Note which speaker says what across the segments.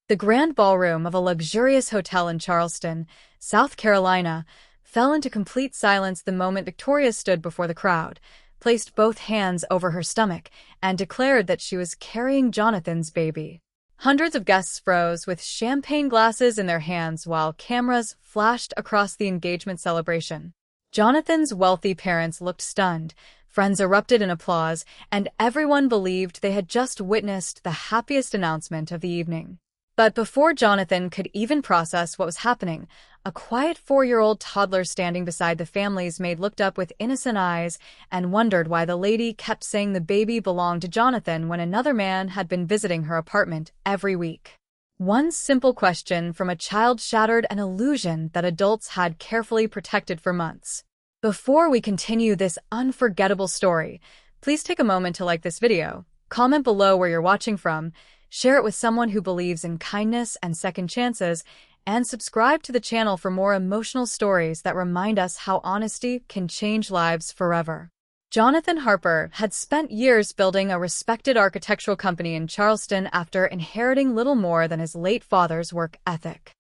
Speaker 1: The grand ballroom of a luxurious hotel in Charleston, South Carolina, fell into complete silence the moment Victoria stood before the crowd, placed both hands over her stomach, and declared that she was carrying Jonathan's baby. Hundreds of guests froze with champagne glasses in their hands while cameras flashed across the engagement celebration. Jonathan's wealthy parents looked stunned, friends erupted in applause, and everyone believed they had just witnessed the happiest announcement of the evening. But before Jonathan could even process what was happening, a quiet 4-year-old toddler standing beside the family's maid looked up with innocent eyes and wondered why the lady kept saying the baby belonged to Jonathan when another man had been visiting her apartment every week. One simple question from a child shattered an illusion that adults had carefully protected for months. Before we continue this unforgettable story, please take a moment to like this video, comment below where you're watching from, share it with someone who believes in kindness and second chances, and subscribe to the channel for more emotional stories that remind us how honesty can change lives forever. Jonathan Harper had spent years building a respected architectural company in Charleston after inheriting little more than his late father's work ethic.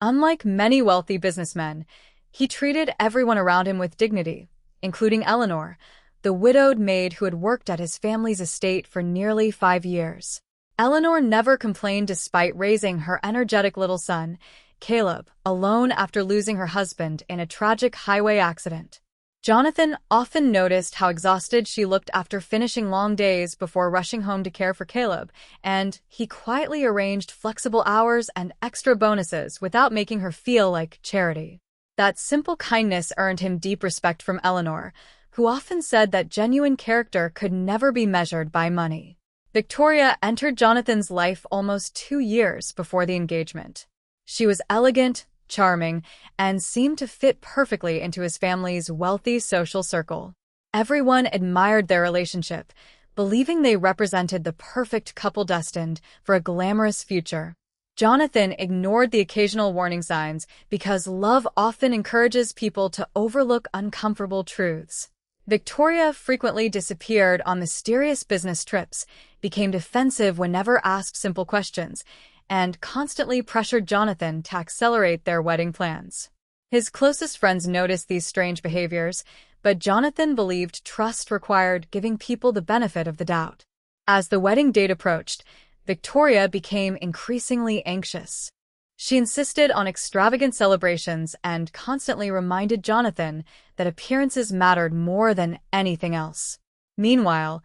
Speaker 1: Unlike many wealthy businessmen, he treated everyone around him with dignity, including Eleanor, the widowed maid who had worked at his family's estate for nearly 5 years. Eleanor never complained despite raising her energetic little son, Caleb, alone after losing her husband in a tragic highway accident. Jonathan often noticed how exhausted she looked after finishing long days before rushing home to care for Caleb, and he quietly arranged flexible hours and extra bonuses without making her feel like charity. That simple kindness earned him deep respect from Eleanor, who often said that genuine character could never be measured by money. Victoria entered Jonathan's life almost 2 years before the engagement. She was elegant, charming, and seemed to fit perfectly into his family's wealthy social circle. Everyone admired their relationship, believing they represented the perfect couple destined for a glamorous future. Jonathan ignored the occasional warning signs because love often encourages people to overlook uncomfortable truths. Victoria frequently disappeared on mysterious business trips, became defensive whenever asked simple questions, and constantly pressured Jonathan to accelerate their wedding plans. His closest friends noticed these strange behaviors, but Jonathan believed trust required giving people the benefit of the doubt. As the wedding date approached, Victoria became increasingly anxious. She insisted on extravagant celebrations and constantly reminded Jonathan that appearances mattered more than anything else. Meanwhile,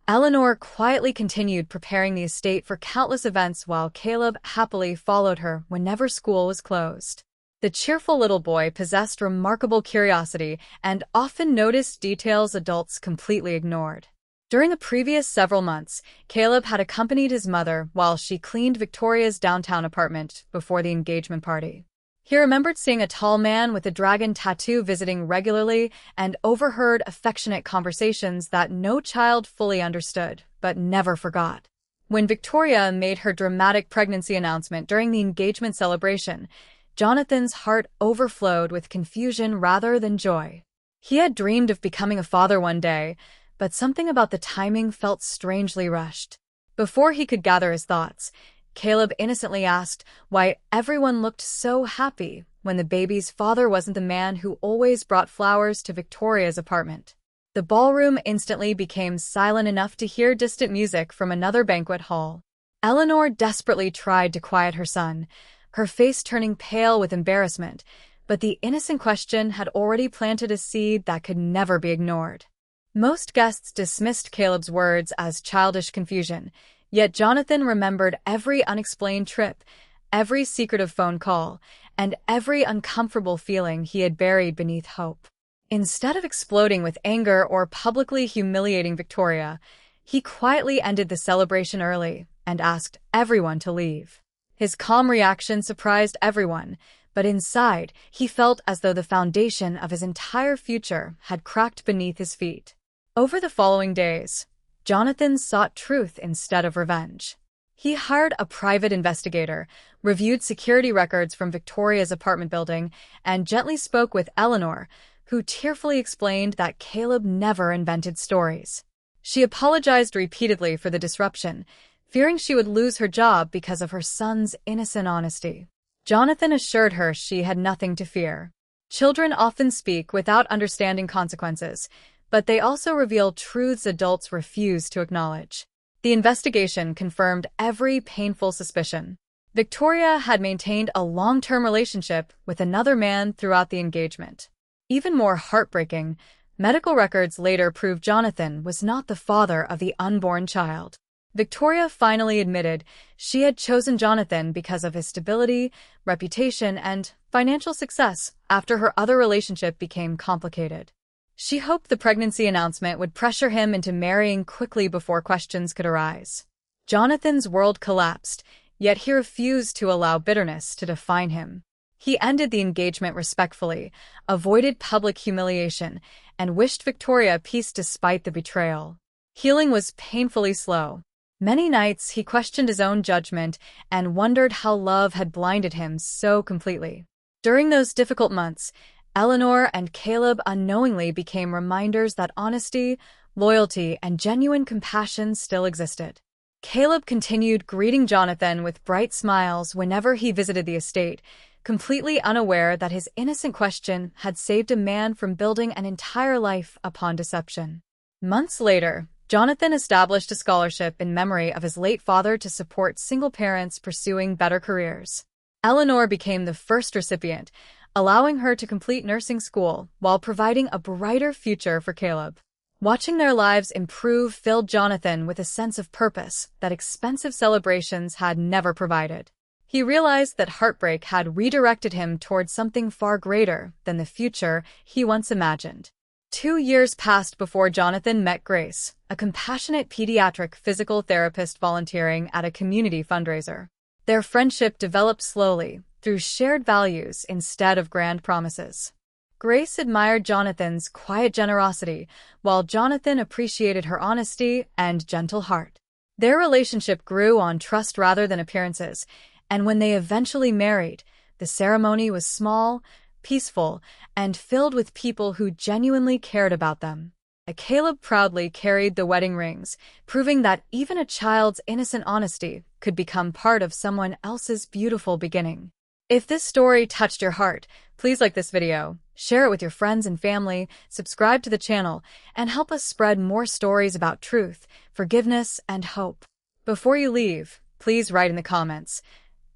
Speaker 1: Eleanor quietly continued preparing the estate for countless events while Caleb happily followed her whenever school was closed. The cheerful little boy possessed remarkable curiosity and often noticed details adults completely ignored. During the previous several months, Caleb had accompanied his mother while she cleaned Victoria's downtown apartment before the engagement party. He remembered seeing a tall man with a dragon tattoo visiting regularly and overheard affectionate conversations that no child fully understood, but never forgot. When Victoria made her dramatic pregnancy announcement during the engagement celebration, Jonathan's heart overflowed with confusion rather than joy. He had dreamed of becoming a father one day, but something about the timing felt strangely rushed. Before he could gather his thoughts, Caleb innocently asked why everyone looked so happy when the baby's father wasn't the man who always brought flowers to Victoria's apartment. The ballroom instantly became silent enough to hear distant music from another banquet hall. Eleanor desperately tried to quiet her son, her face turning pale with embarrassment, but the innocent question had already planted a seed that could never be ignored. Most guests dismissed Caleb's words as childish confusion, yet Jonathan remembered every unexplained trip, every secretive phone call, and every uncomfortable feeling he had buried beneath hope. Instead of exploding with anger or publicly humiliating Victoria, he quietly ended the celebration early and asked everyone to leave. His calm reaction surprised everyone, but inside, he felt as though the foundation of his entire future had cracked beneath his feet. Over the following days, Jonathan sought truth instead of revenge. He hired a private investigator, reviewed security records from Victoria's apartment building, and gently spoke with Eleanor, who tearfully explained that Caleb never invented stories. She apologized repeatedly for the disruption, fearing she would lose her job because of her son's innocent honesty. Jonathan assured her she had nothing to fear. Children often speak without understanding consequences, but they also reveal truths adults refuse to acknowledge. The investigation confirmed every painful suspicion. Victoria had maintained a long-term relationship with another man throughout the engagement. Even more heartbreaking, medical records later proved Jonathan was not the father of the unborn child. Victoria finally admitted she had chosen Jonathan because of his stability, reputation, and financial success after her other relationship became complicated. She hoped the pregnancy announcement would pressure him into marrying quickly before questions could arise. Jonathan's world collapsed, yet he refused to allow bitterness to define him. He ended the engagement respectfully, avoided public humiliation, and wished Victoria peace despite the betrayal. Healing was painfully slow. Many nights he questioned his own judgment and wondered how love had blinded him so completely. During those difficult months, Eleanor and Caleb unknowingly became reminders that honesty, loyalty, and genuine compassion still existed. Caleb continued greeting Jonathan with bright smiles whenever he visited the estate, completely unaware that his innocent question had saved a man from building an entire life upon deception. Months later, Jonathan established a scholarship in memory of his late father to support single parents pursuing better careers. Eleanor became the first recipient, allowing her to complete nursing school while providing a brighter future for Caleb. Watching their lives improve filled Jonathan with a sense of purpose that expensive celebrations had never provided. He realized that heartbreak had redirected him towards something far greater than the future he once imagined. 2 years passed before Jonathan met Grace, a compassionate pediatric physical therapist volunteering at a community fundraiser. Their friendship developed slowly, through shared values instead of grand promises. Grace admired Jonathan's quiet generosity, while Jonathan appreciated her honesty and gentle heart. Their relationship grew on trust rather than appearances, and when they eventually married, the ceremony was small, peaceful, and filled with people who genuinely cared about them. Caleb proudly carried the wedding rings, proving that even a child's innocent honesty could become part of someone else's beautiful beginning. If this story touched your heart, please like this video, share it with your friends and family, subscribe to the channel, and help us spread more stories about truth, forgiveness, and hope. Before you leave, please write in the comments,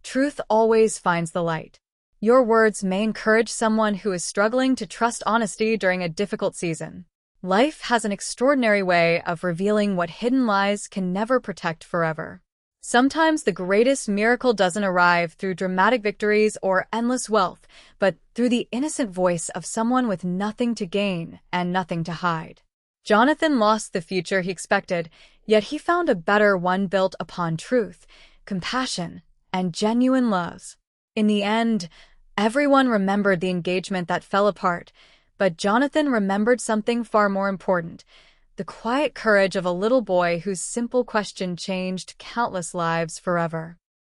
Speaker 1: "Truth always finds the light." Your words may encourage someone who is struggling to trust honesty during a difficult season. Life has an extraordinary way of revealing what hidden lies can never protect forever. Sometimes the greatest miracle doesn't arrive through dramatic victories or endless wealth, but through the innocent voice of someone with nothing to gain and nothing to hide. Jonathan lost the future he expected, yet he found a better one built upon truth, compassion, and genuine love. In the end, everyone remembered the engagement that fell apart, but Jonathan remembered something far more important: the quiet courage of a little boy whose simple question changed countless lives forever.